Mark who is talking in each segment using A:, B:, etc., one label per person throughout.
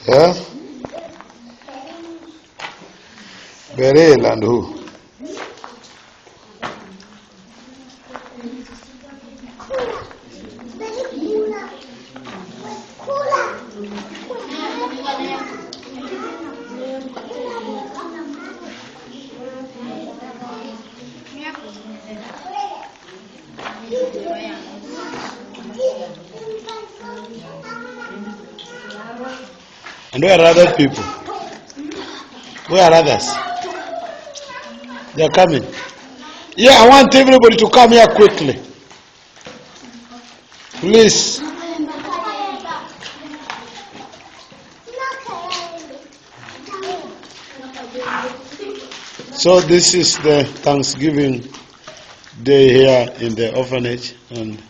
A: Yeah? Beryl and who? And where are other people? Where are others? They are coming. Yeah, I want everybody to come here quickly. Please. So this is the Thanksgiving Day here in the orphanage, and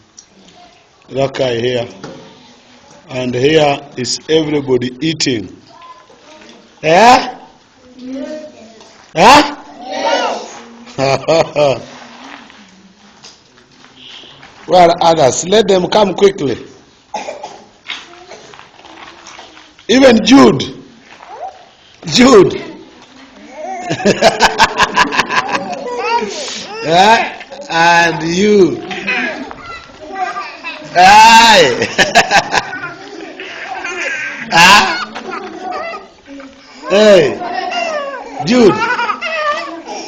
A: Rakai here. And here is everybody eating. Yeah? Huh? Yes. Where are others? Let them come quickly. Even Jude. Jude. Yeah? And you. Aye. Ah? Hey, Jude.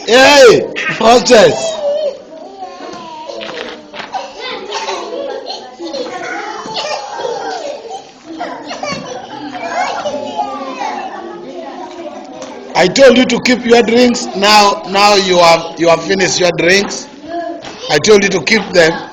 A: Hey, hostess. I told you to keep your drinks. Now you have finished your drinks. I told you to keep them.